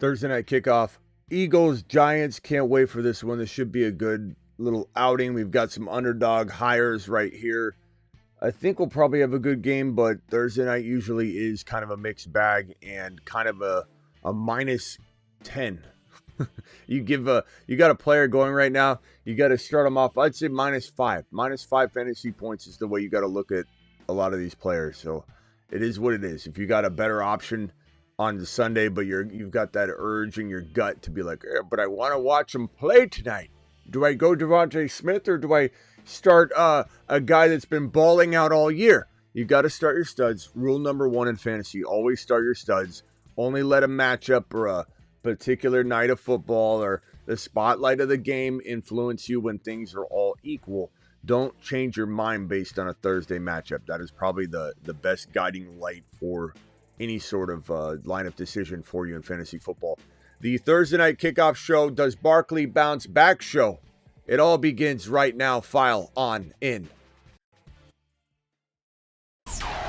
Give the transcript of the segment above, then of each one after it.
Thursday night kickoff. Eagles, Giants. Can't wait for this one. This should be a good little outing. We've got some underdog hires right here. I think we'll probably have a good game, but Thursday night usually is kind of a mixed bag and kind of a minus 10. You got a player going right now. You got to start them off. I'd say minus 5. Minus 5 fantasy points is the way you got to look at a lot of these players. So it is what it is. If you got a better option on the Sunday, but you've got that urge in your gut to be like, but I want to watch them play tonight. Do I go Devontae Smith or do I start a guy that's been balling out all year? You got to start your studs. Rule number 1 in fantasy: always start your studs. Only let a matchup or a particular night of football or the spotlight of the game influence you when things are all equal. Don't change your mind based on a Thursday matchup. That is probably the best guiding light for any sort of lineup decision for you in fantasy football. The Thursday night kickoff show, Does Barkley Bounce Back show. It all begins right now. File on in.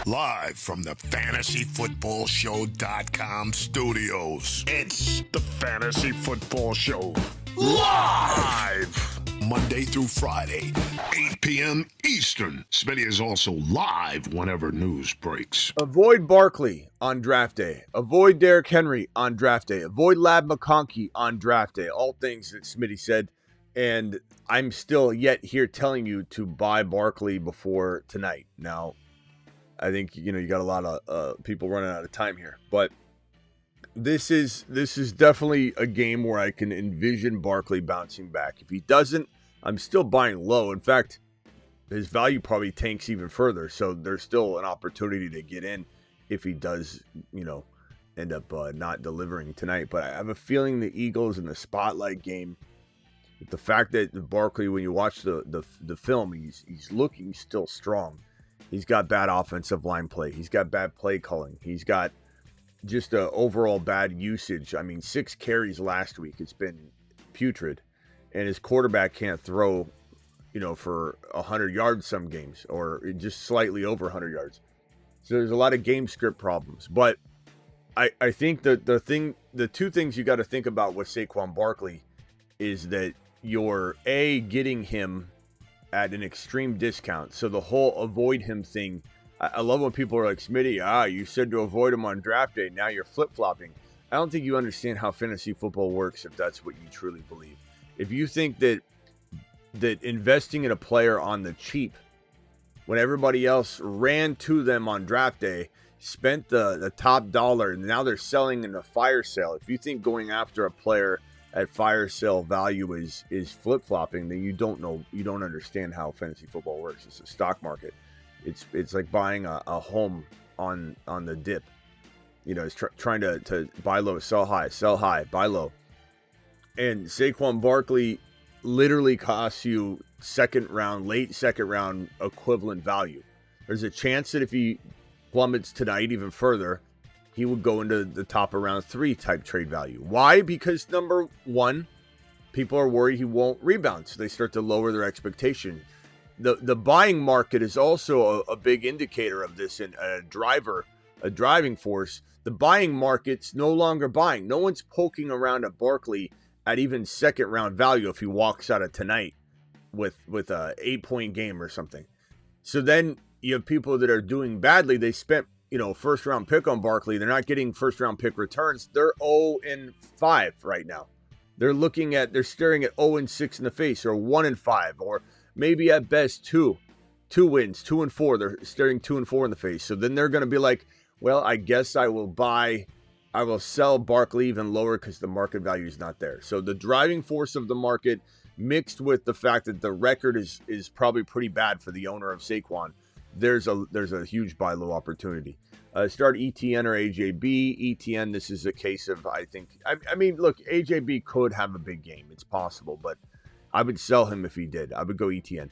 Live from the FantasyFootballShow.com studios. It's the Fantasy Football Show. Live! Monday through Friday, 8 p.m. Eastern. Smitty is also live whenever news breaks. Avoid Barkley on draft day. Avoid Derrick Henry on draft day. Avoid Lab McConkey on draft day. All things that Smitty said. And I'm still yet here telling you to buy Barkley before tonight. Now, I think, you got a lot of people running out of time here. But this is definitely a game where I can envision Barkley bouncing back. If he doesn't, I'm still buying low. In fact, his value probably tanks even further. So there's still an opportunity to get in if he does, end up not delivering tonight. But I have a feeling the Eagles in the spotlight game, with the fact that Barkley, when you watch the film, he's looking still strong. He's got bad offensive line play. He's got bad play calling. He's got just a overall bad usage. I mean, 6 carries last week. It's been putrid. And his quarterback can't throw, for 100 yards some games, or just slightly over 100 yards. So there's a lot of game script problems. But I think that the two things you got to think about with Saquon Barkley is that you're getting him at an extreme discount. So the whole avoid him thing, I love when people are like, Smitty, you said to avoid him on draft day. Now you're flip-flopping. I don't think you understand how fantasy football works if that's what you truly believe. If you think that investing in a player on the cheap, when everybody else ran to them on draft day, spent the top dollar, and now they're selling in a fire sale. If you think going after a player at fire sale value is flip-flopping, then you don't understand how fantasy football works. It's a stock market. It's like buying a home on the dip. It's trying to buy low, sell high, buy low. And Saquon Barkley literally costs you late second round equivalent value. There's a chance that if he plummets tonight even further, he would go into the top of round 3 type trade value. Why? Because number 1, people are worried he won't rebound, so they start to lower their expectation. The buying market is also a big indicator of this, and a driving force. The buying market's no longer buying. No one's poking around at Barkley at even second round value if he walks out of tonight with a 8-point game or something. So then you have people that are doing badly. They spent first round pick on Barkley. They're not getting first round pick returns. They're 0-5 right now. They're staring at 0-6 in the face, or 1-5, or maybe at best 2 wins, 2-4. They're staring 2-4 in the face. So then they're going to be like, well, I guess I will sell Barkley even lower because the market value is not there. So the driving force of the market, mixed with the fact that the record is probably pretty bad for the owner of Saquon, there's a huge buy low opportunity. Start ETN or AJB. ETN, this is a case of, I mean, look, AJB could have a big game. It's possible, but I would sell him if he did. I would go ETN.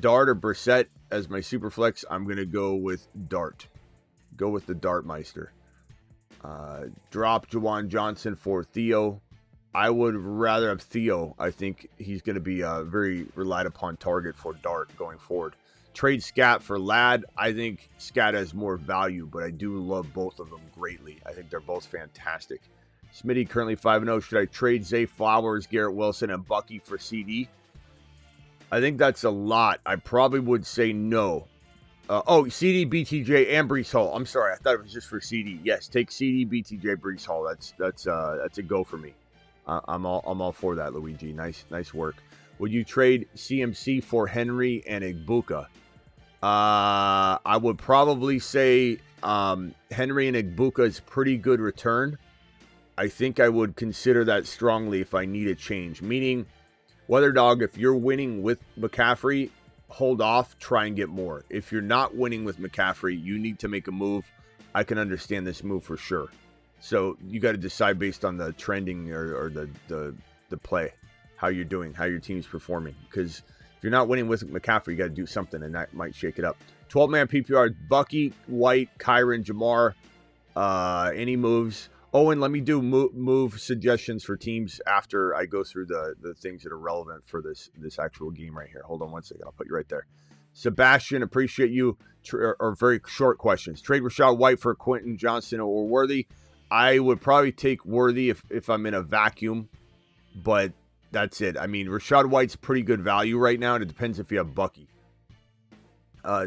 Dart or Brissett as my super flex. I'm going to go with Dart. Go with the Dartmeister. Drop Jawan Johnson for Theo. I would rather have Theo. I think he's going to be a very relied upon target for Dart going forward. Trade Scat for Ladd. I think Scat has more value, but I do love both of them greatly. I think they're both fantastic. Smitty currently 5-0. Should I trade Zay Flowers, Garrett Wilson, and Bucky for CD? I think that's a lot. I probably would say no. CD, BTJ, and Breece Hall. I'm sorry, I thought it was just for CD. Yes, take CD, BTJ, Breece Hall. That's a go for me. I'm all for that, Luigi. Nice work. Would you trade CMC for Henry and Igbuka? I would probably say Henry and Igbuka is pretty good return. I think I would consider that strongly if I need a change. Meaning, Weather Dog, if you're winning with McCaffrey, hold off, try and get more. If you're not winning with McCaffrey, you need to make a move. I can understand this move for sure. So you got to decide based on the trending or the play, how you're doing, how your team's performing. Because if you're not winning with McCaffrey, you got to do something, and that might shake it up. 12-man PPR, Bucky, White, Kyron, Jamar. Any moves? Owen, let me do move suggestions for teams after I go through the things that are relevant for this actual game right here. Hold on one second. I'll put you right there. Sebastian, appreciate you. Or very short questions. Trade Rachaad White for Quentin Johnston or Worthy. I would probably take Worthy if I'm in a vacuum, but that's it. I mean, Rachaad White's pretty good value right now, and it depends if you have Bucky.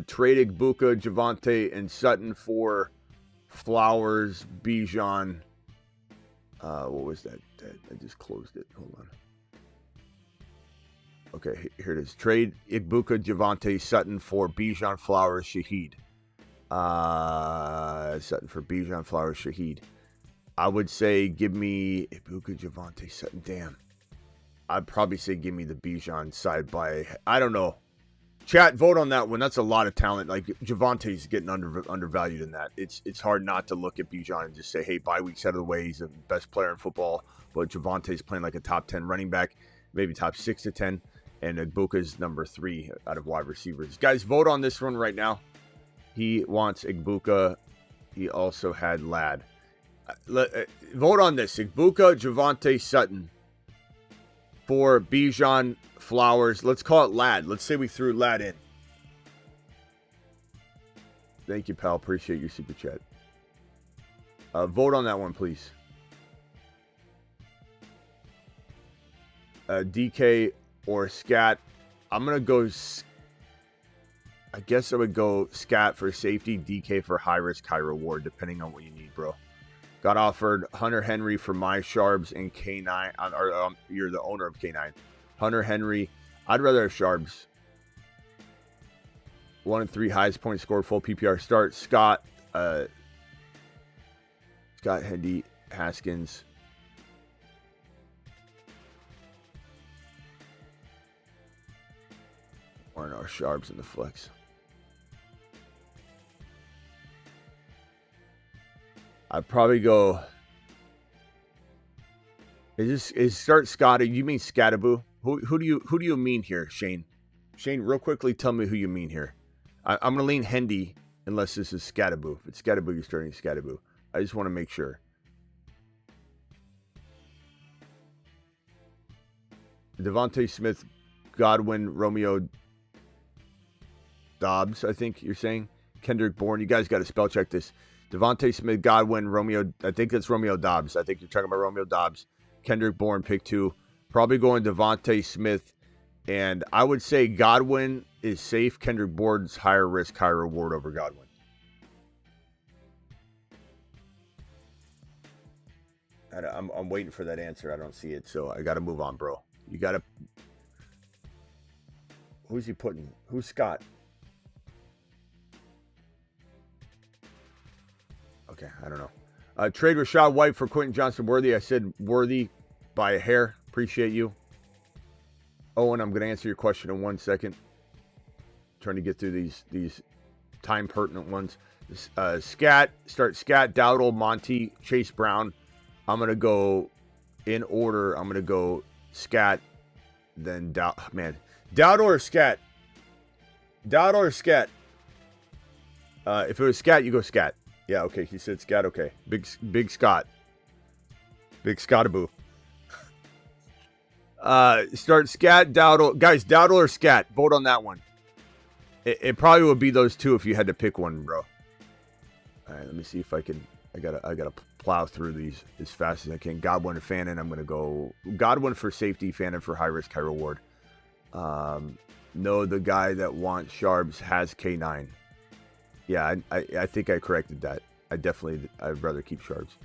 Trade Igbuka, Javonte, and Sutton for Flowers, Bijan. What was that? I just closed it. Hold on. Okay, here it is. Trade Igbuka, Javonte, Sutton for Bijan, Flowers, Shaheed. Sutton for Bijan, Flowers, Shaheed. I would say give me Igbuka, Javonte, Sutton. Damn. I'd probably say give me the Bijan side by, I don't know. Chat, vote on that one. That's a lot of talent. Like, Javante's getting undervalued in that. It's hard not to look at Bijan and just say, hey, bye week's out of the way. He's the best player in football. But Javante's playing like a top 10 running back, maybe top 6 to 10. And Igbuka's number 3 out of wide receivers. Guys, vote on this one right now. He wants Igbuka. He also had Ladd. Vote on this. Igbuka, Javonte, Sutton for Bijan, Flowers. Let's call it Ladd. Let's say we threw Ladd in. Thank you, pal. Appreciate your super chat. Vote on that one, please. DK or Scat. I'm going to go... I guess I would go Scat for safety, DK for high risk, high reward, depending on what you need, bro. Got offered Hunter Henry for my Sharbs and K9. You're the owner of K9. Hunter Henry. I'd rather have Sharbs. 1 and 3 highest point scored, full PPR start. Scott Hendy, Haskins. Or no, Sharbs in the flex. I'd probably go. Is start Scotty? You mean Scataboo? Who do you mean here, Shane? Shane, real quickly, tell me who you mean here. I'm gonna lean Hendy unless this is Scataboo. If it's Scataboo, you're starting Scataboo. I just want to make sure. Devontae Smith, Godwin, Romeo Dobbs. I think you're saying Kendrick Bourne. You guys got to spell check this. Devontae Smith, Godwin, Romeo. I think that's Romeo Dobbs. I think you're talking about Romeo Dobbs. Kendrick Bourne, pick 2. Probably going Devontae Smith. And I would say Godwin is safe. Kendrick Bourne's higher risk, higher reward over Godwin. I'm waiting for that answer. I don't see it, so I got to move on, bro. You got to... Who's he putting? Who's Scott? Okay, I don't know. Trade Rachaad White for Quentin Johnston Worthy. I said Worthy by a hair. Appreciate you. Owen, I'm going to answer your question in 1 second. Trying to get through these time pertinent ones. Start Scat, Dowdle, Monty, Chase Brown. I'm going to go in order. I'm going to go Scat, then Dowdle or Scat? Dowdle or Scat? If it was Scat, you go Scat. Yeah, okay. He said Scat. Okay. Big Scott. Big Scottaboo. Start Scat, Dowdle. Guys, Dowdle or Scat? Vote on that one. It probably would be those two if you had to pick one, bro. All right, let me see if I can I gotta plow through these as fast as I can. Godwin and Fannin. I'm gonna go Godwin for safety, Fannin for high risk, high reward. No, the guy that wants Sharps has K9. Yeah, I think I corrected that. I'd rather keep Sharps.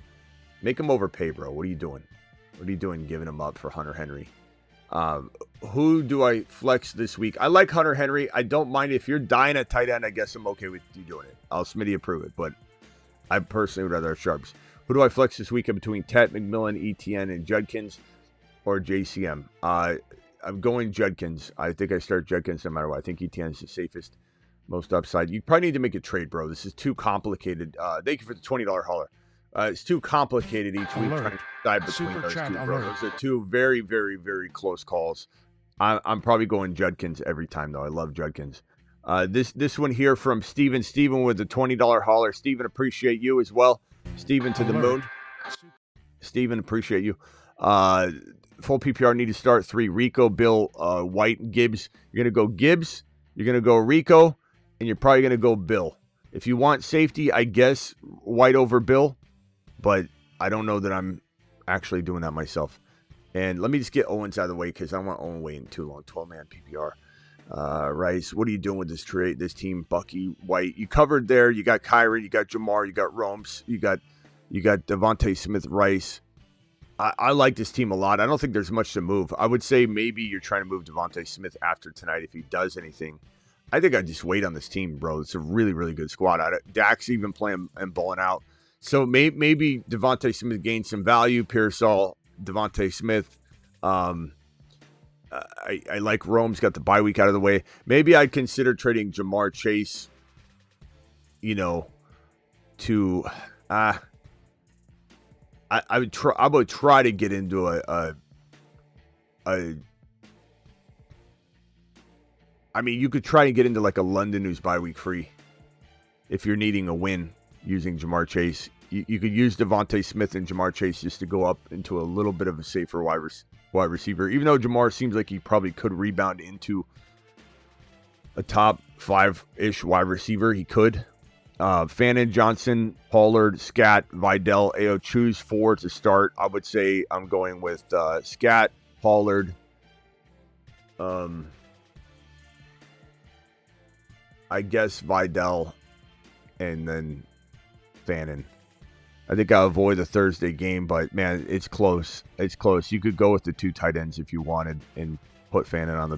Make him overpay, bro. What are you doing? What are you doing giving him up for Hunter Henry? Who do I flex this week? I like Hunter Henry. I don't mind if you're dying at tight end. I guess I'm okay with you doing it. I'll Smitty approve it, but I personally would rather have Sharps. Who do I flex this weekend between Tet, McMillan, ETN, and Judkins or JCM? I'm going Judkins. I think I start Judkins no matter what. I think ETN is the safest, most upside. You probably need to make a trade, bro. This is too complicated. Thank you for the $20 hauler. It's too complicated each week trying to decide between those two, bro. Those are two very, very, very close calls. I'm probably going Judkins every time, though. I love Judkins. This one here from Steven. Steven with the $20 hauler. Steven, appreciate you as well. Steven to the moon. Steven, appreciate you. Full PPR need to start 3. Rico, Bill, White, and Gibbs. You're going to go Gibbs. You're going to go Rico. And you're probably going to go Bill. If you want safety, I guess White over Bill. But I don't know that I'm actually doing that myself. And let me just get Owens out of the way because I don't want Owen waiting too long. 12-man PPR. Rice, what are you doing with this trade? This team, Bucky, White. You covered there. You got Kyrie, you got Jamar, you got Romes, you got Devontae Smith, Rice. I like this team a lot. I don't think there's much to move. I would say maybe you're trying to move Devontae Smith after tonight if he does anything. I think I'd just wait on this team, bro. It's a really, really good squad. Dak's even playing and balling out. So maybe Devontae Smith gains some value. Pearsall, Devontae Smith. I like Rome's got the bye week out of the way. Maybe I'd consider trading Jamar Chase, to I would try to get into you could try and get into like a London who's bye week free if you're needing a win using Jamar Chase. You could use Devontae Smith and Jamar Chase just to go up into a little bit of a safer wide receiver. Even though Jamar seems like he probably could rebound into a top 5-ish wide receiver, he could. Fannin, Johnson, Pollard, Scat, Vidal, Ao. Choose 4 to start. I would say I'm going with Scat, Pollard. I guess Vidal, and then Fannin. I think I'll avoid the Thursday game, but man, it's close. It's close. You could go with the 2 tight ends if you wanted and put Fannin on the,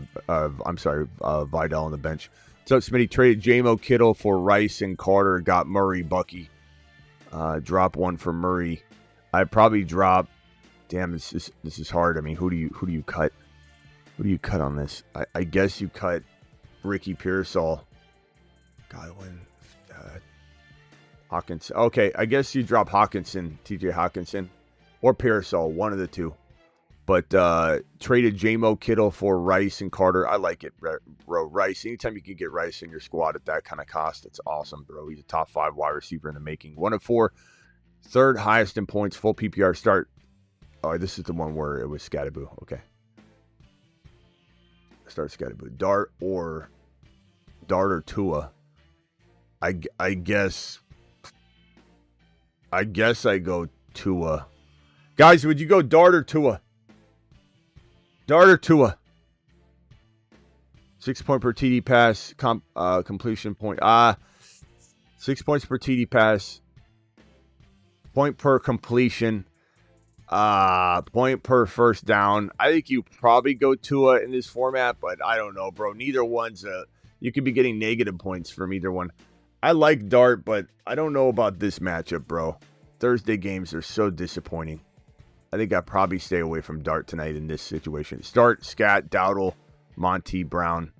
Vidal on the bench. So Smitty traded J-Mo, Kittle for Rice and Carter. Got Murray, Bucky. Drop 1 for Murray. I'd probably drop. Damn, this is hard. I mean, who do you cut? Who do you cut on this? I guess you cut Ricky Pearsall. Godwin. Hawkins. Okay, I guess you drop Hawkinson, TJ Hawkinson, or Pearsall, one of the two. But traded J-Mo, Kittle for Rice and Carter. I like it, bro. Rice. Anytime you can get Rice in your squad at that kind of cost, it's awesome, bro. He's a top 5 wide receiver in the making. 1 of 4, third highest in points, full PPR start. Oh, this is the one where it was Scattaboo. Okay. Start Scattaboo. Dart or Tua. I guess I go Tua. Guys, would you go Dart or Tua? Dart or Tua? 6 point per TD pass, completion point. 6 points per TD pass. Point per completion. Point per first down. I think you probably go Tua in this format, but I don't know, bro. Neither one's you could be getting negative points from either one. I like Dart, but I don't know about this matchup, bro. Thursday games are so disappointing. I think I'd probably stay away from Dart tonight in this situation. Start Scat, Dowdle, Monty, Brown.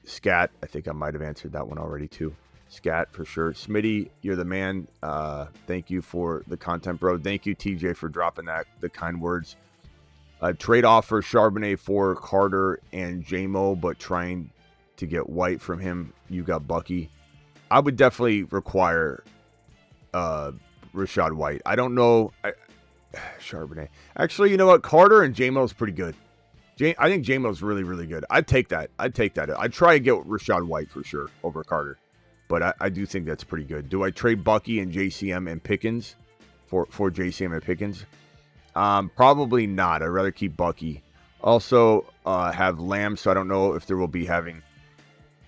Scat, I think I might have answered that one already too. Scat for sure. Smitty, you're the man. Thank you for the content, bro. Thank you, TJ, for dropping the kind words. Trade offer Charbonnet for Carter and J-Mo, but trying to get White from him. You got Bucky. I would definitely require Rashad White. I don't know. Charbonnet. Actually, you know what? Carter and J-Mo's pretty good. I think J-Mo's really, really good. I'd take that. I'd try to get Rashad White for sure over Carter. but I do think that's pretty good. Do I trade Bucky and JCM and Pickens for JCM and Pickens? Probably not. I'd rather keep Bucky. Also, have Lamb, so I don't know if there will be having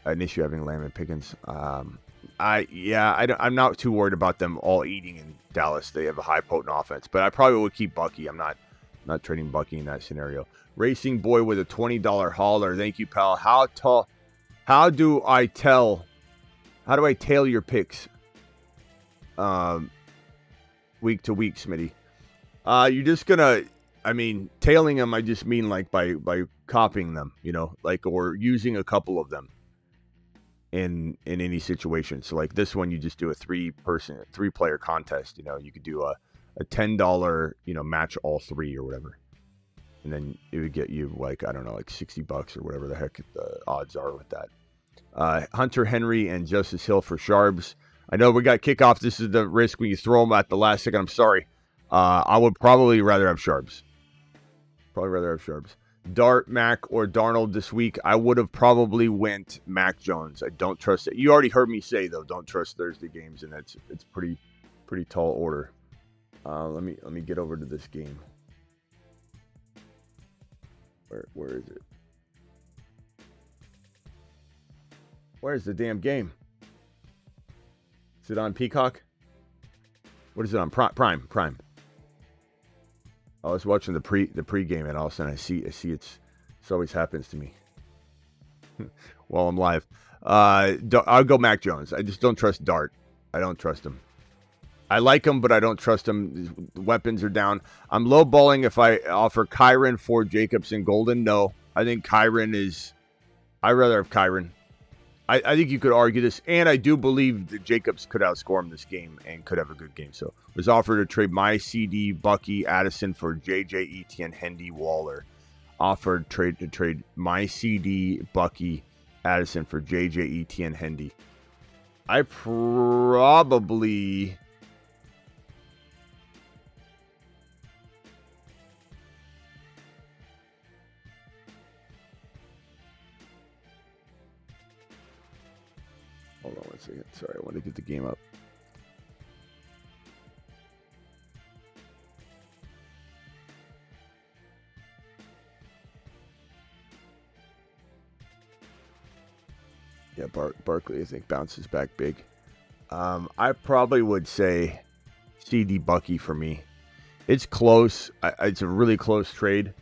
an issue having Lamb and Pickens. I'm not too worried about them all eating in Dallas. They have a high potent offense, but I probably would keep Bucky. I'm not trading Bucky in that scenario. Racing Boy with a $20 hauler. Thank you, pal. How do I tail your picks week to week, Smitty? You're just gonna, tailing them, I just mean like by copying them, or using a couple of them in any situation. So like this one, you just do a 3-player contest. You could do a $10, match all 3 or whatever. And then it would get you like $60 or whatever the heck the odds are with that. Hunter Henry and Justice Hill for Sharps. I know we got kickoff. This is the risk when you throw them at the last second. I'm sorry. I would probably rather have Sharps. Dart, Mac, or Darnold this week. I would have probably went Mac Jones. I don't trust it. You already heard me say though, don't trust Thursday games, and it's pretty tall order. Let me get over to this game. Where is it? Where's the damn game? Is it on Peacock? What is it on? Prime. I was watching the pregame, and all of a sudden I see it's always happens to me while I'm live. I'll go Mac Jones. I just don't trust Dart. I don't trust him. I like him, but I don't trust him. The weapons are down. I'm lowballing if I offer Kyron for Jacobs and Golden. No, I think Kyron is. I'd rather have Kyron. I think you could argue this, and I do believe that Jacobs could outscore him this game and could have a good game. So was offered to trade my CD, Bucky, Addison for JJ, Etienne, Hendy, Waller. Offered to trade my CD, Bucky, Addison for JJ, Etienne, Hendy. I probably... Hold on one second. Sorry, I want to get the game up. Yeah, Barkley, I think, bounces back big. I probably would say CD Bucky for me. It's close. It's a really close trade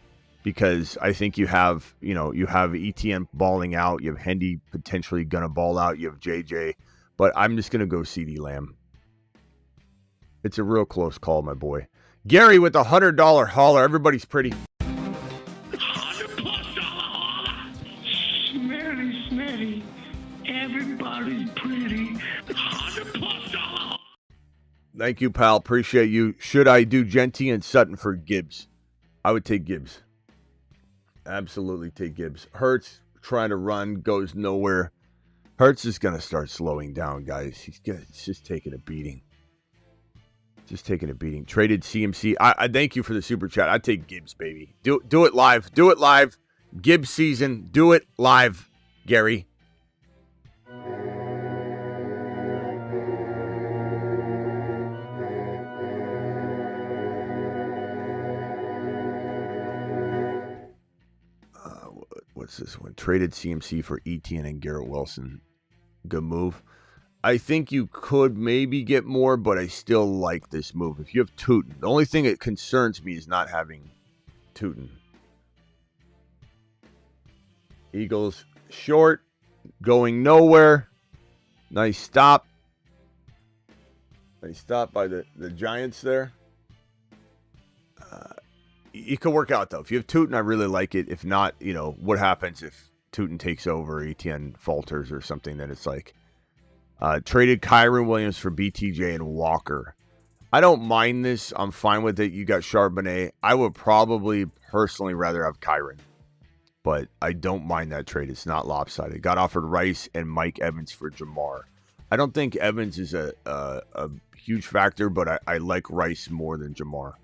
because I think you have ETN balling out. You have Hendy potentially going to ball out. You have JJ. But I'm just going to go CD Lamb. It's a real close call, my boy. Gary with the $100 hauler. Everybody's pretty. $100+ hauler. Smitty. Everybody's pretty. $100+ hauler. Thank you, pal. Appreciate you. Should I do Genty and Sutton for Gibbs? I would take Gibbs. Absolutely take Gibbs. Hurts trying to run, goes nowhere. Hurts is going to start slowing down, guys. He's just taking a beating. Traded CMC. I thank you for the super chat. I'd take Gibbs, baby. Do it live. Gibbs season. Do it live, Gary. What's this one? Traded CMC for Etienne and Garrett Wilson. Good move. I think you could maybe get more, but I still like this move. If you have Tootin, the only thing that concerns me is not having Tootin. Eagles short, going nowhere. Nice stop. Nice stop by the Giants there. It could work out, though. If you have Tootin, I really like it. If not, what happens if Tootin takes over, Etienne falters or something, then it's like traded Kyron Williams for BTJ and Walker. I don't mind this. I'm fine with it. You got Charbonnet. I would probably personally rather have Kyron, but I don't mind that trade. It's not lopsided. Got offered Rice and Mike Evans for Jamar. I don't think Evans is a huge factor, but I like Rice more than Jamar.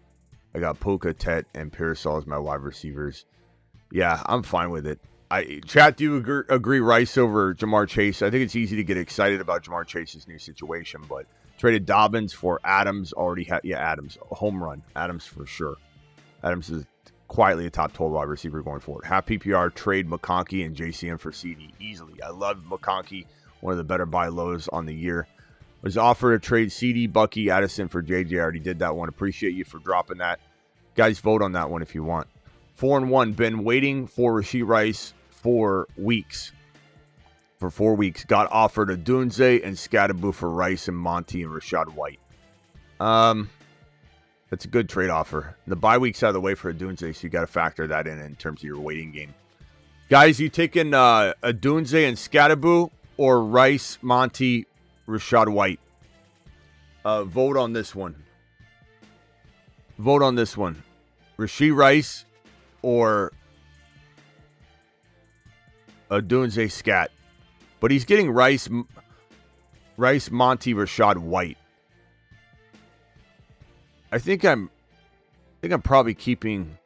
I got Puka, Tet, and Pearsall as my wide receivers. Yeah, I'm fine with it. Chat, do you agree Rice over Jamar Chase? I think it's easy to get excited about Jamar Chase's new situation, but traded Dobbins for Adams. Adams, a home run. Adams for sure. Adams is quietly a top 12 wide receiver going forward. Half PPR, trade McConkey and JCM for CD easily. I love McConkey, one of the better buy lows on the year. Was offered to trade CD, Bucky, Addison for JJ. I already did that one. Appreciate you for dropping that. Guys, vote on that one if you want. 4-1. Been waiting for Rashee Rice for 4 weeks. Got offered a Dunze and Scatterboo for Rice and Monty and Rashad White. That's a good trade offer. The bye week's out of the way for a Dunze, so you got to factor that in terms of your waiting game. Guys, you taking a Dunze and Scatterboo or Rice, Monty, Rashad White? Vote on this one. Rashee Rice or a Dunze Scat. But he's getting Rice, Monty, Rashad White. I think I'm probably keeping.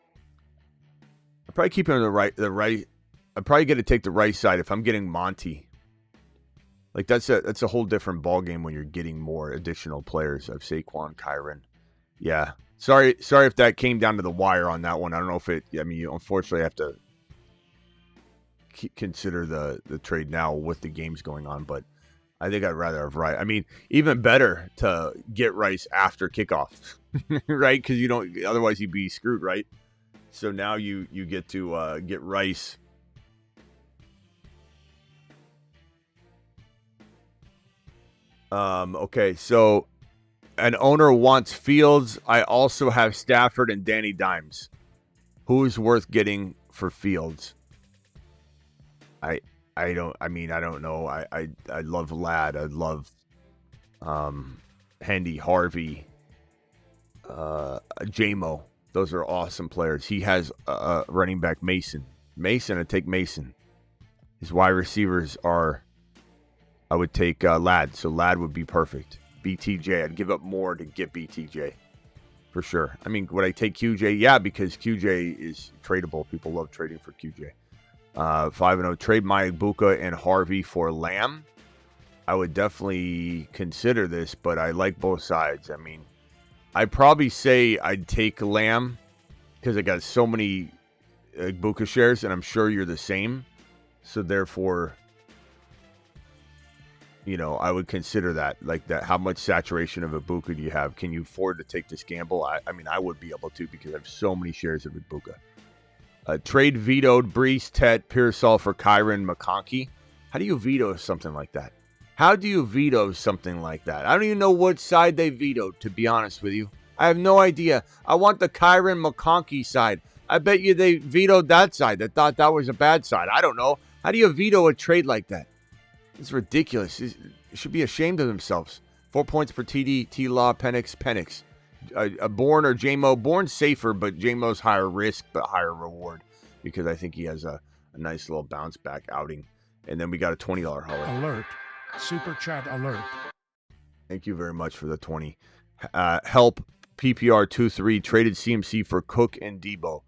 I'm probably keeping the right. I'm probably going to take the right side if I'm getting Monty. Like that's a whole different ball game when you're getting more additional players of Saquon, Kyron. Yeah. Sorry if that came down to the wire on that one. I don't know if it. I mean, you unfortunately have to consider the trade now with the games going on, but I think I'd rather have Rice. I mean, even better to get Rice after kickoff, right? Because you don't, otherwise you'd be screwed, right? So now you get to get Rice. Okay, so an owner wants Fields. I also have Stafford and Danny Dimes. Who's worth getting for Fields? I don't know. I love Ladd. I love Hendy, Harvey, J-Mo. Those are awesome players. He has running back Mason. I'd take Mason. His wide receivers are, I would take Ladd. So Ladd would be perfect. BTJ, I'd give up more to get BTJ. For sure. I mean, would I take QJ? Yeah, because QJ is tradable. People love trading for QJ. 5-0. Trade Ibuka and Harvey for Lamb. I would definitely consider this, but I like both sides. I mean, I'd probably say I'd take Lamb because I got so many Ibuka shares, and I'm sure you're the same. So therefore, you know, I would consider that. Like that, how much saturation of Ibuka do you have? Can you afford to take this gamble? I mean, I would be able to because I have so many shares of Ibuka. Trade vetoed Brees, Tet, Pearsall for Kyron, McConkey. How do you veto something like that? I don't even know what side they vetoed, to be honest with you. I have no idea. I want the Kyron McConkey side. I bet you they vetoed that side. They thought that was a bad side. I don't know. How do you veto a trade like that? It's ridiculous. They should be ashamed of themselves. 4 points per TD, T-Law, Penix. Bourne or J-Mo. Bourne's safer, but J-Mo's higher risk, but higher reward because I think he has a nice little bounce back outing. And then we got a $20 holiday. Alert. Super chat alert. Thank you very much for the 20. Help PPR 2-3 traded CMC for Cook and Debo.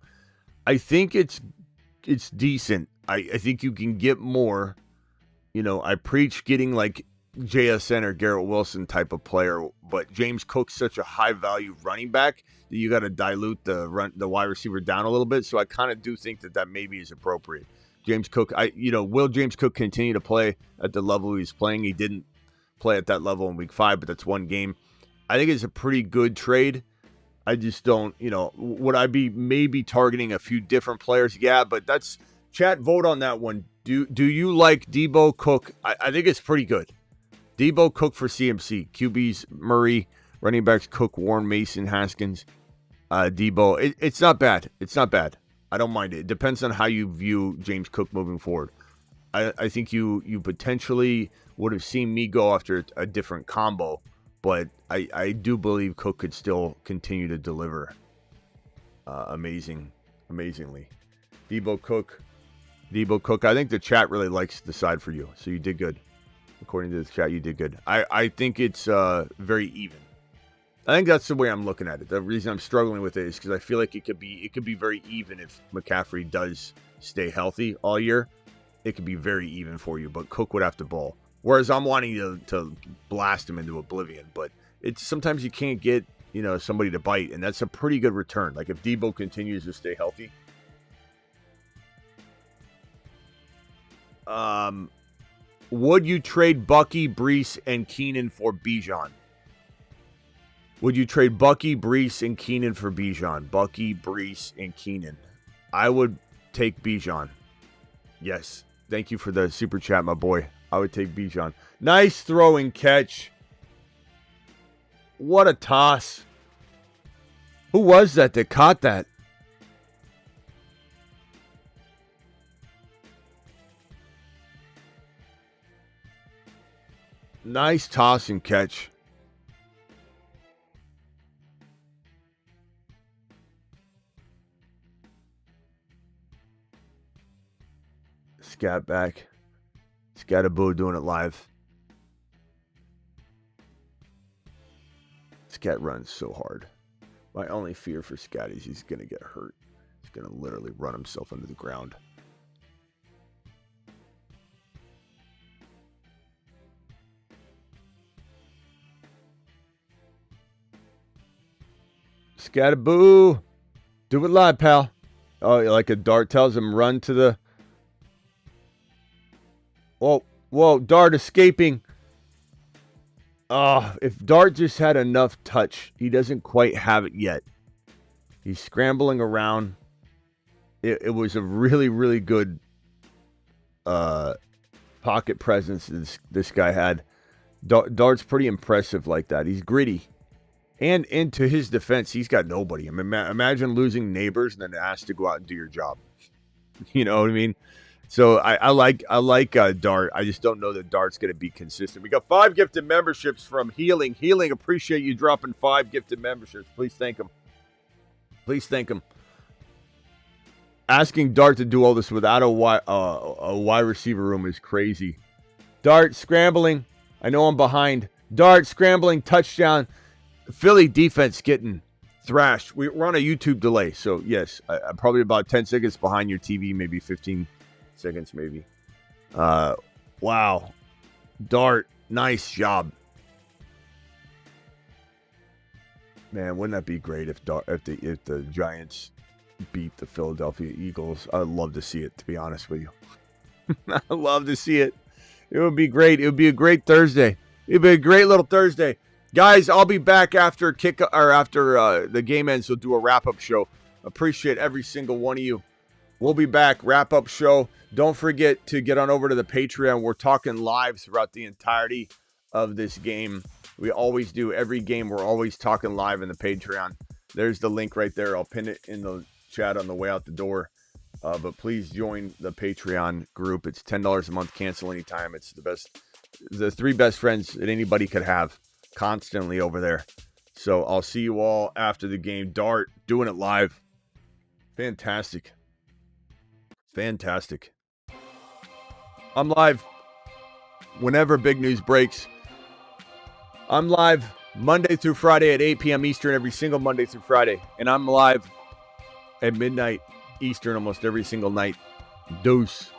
I think it's decent. I think you can get more. You know, I preach getting like JSN or Garrett Wilson type of player, but James Cook's such a high value running back that you got to dilute the wide receiver down a little bit. So I kind of do think that maybe is appropriate. James Cook, will James Cook continue to play at the level he's playing? He didn't play at that level in week 5, but that's one game. I think it's a pretty good trade. I just don't, would I be maybe targeting a few different players? Yeah, but that's chat vote on that one. Do you like Debo Cook? I think it's pretty good. Debo Cook for CMC. QBs Murray, running backs Cook, Warren, Mason, Haskins, Debo. It's not bad. It's not bad. I don't mind it. It depends on how you view James Cook moving forward. I think you potentially would have seen me go after a different combo, but I do believe Cook could still continue to deliver amazingly. Debo Cook. I think the chat really likes the side for you, so you did good. According to the chat, you did good. I think it's very even. I think that's the way I'm looking at it. The reason I'm struggling with it is because I feel like it could be very even if McCaffrey does stay healthy all year. It could be very even for you, but Cook would have to ball. Whereas I'm wanting to blast him into oblivion, but it's sometimes you can't get somebody to bite, and that's a pretty good return. Like if Debo continues to stay healthy. Would you trade Bucky, Breece, and Keenan for Bijan? Would you trade Bucky, Breece, and Keenan for Bijan? Bucky, Breece, and Keenan. I would take Bijan. Yes. Thank you for the super chat, my boy. I would take Bijan. Nice throw and catch. What a toss. Who was that caught that? Nice toss and catch. Scat back. Scataboo doing it live. Scat runs so hard. My only fear for Scat is he's going to get hurt. He's going to literally run himself into the ground. Scataboo. Do it live, pal. Oh, like a dart tells him run to the... Whoa, Dart escaping. If Dart just had enough touch, he doesn't quite have it yet. He's scrambling around. It was a really, really good pocket presence this guy had. Dart's pretty impressive like that. He's gritty. And into his defense, he's got nobody. I mean, imagine losing neighbors and then asked to go out and do your job. You know what I mean? So I like Dart. I just don't know that Dart's going to be consistent. We got 5 gifted memberships from Healing. Healing, appreciate you dropping 5 gifted memberships. Please thank him. Please thank him. Asking Dart to do all this without a wide receiver room is crazy. Dart scrambling. I know I'm behind. Dart scrambling. Touchdown. Philly defense getting thrashed. We're on a YouTube delay. So, yes, I'm probably about 10 seconds behind your TV, maybe 15 seconds maybe. Wow. Dart, nice job. Man, wouldn't that be great if the Giants beat the Philadelphia Eagles? I'd love to see it, to be honest with you. I'd love to see it. It would be great. It would be a great Thursday. It would be a great little Thursday. Guys, I'll be back after the game ends. We'll do a wrap-up show. Appreciate every single one of you. We'll be back. Wrap-up show. Don't forget to get on over to the Patreon. We're talking live throughout the entirety of this game. We always do. Every game, we're always talking live in the Patreon. There's the link right there. I'll pin it in the chat on the way out the door. But please join the Patreon group. It's $10 a month. Cancel anytime. It's the best. The 3 best friends that anybody could have constantly over there. So I'll see you all after the game. Dart doing it live. Fantastic. Fantastic. I'm live whenever big news breaks. I'm live Monday through Friday at 8 p.m. Eastern every single Monday through Friday. And I'm live at midnight Eastern almost every single night. Deuce.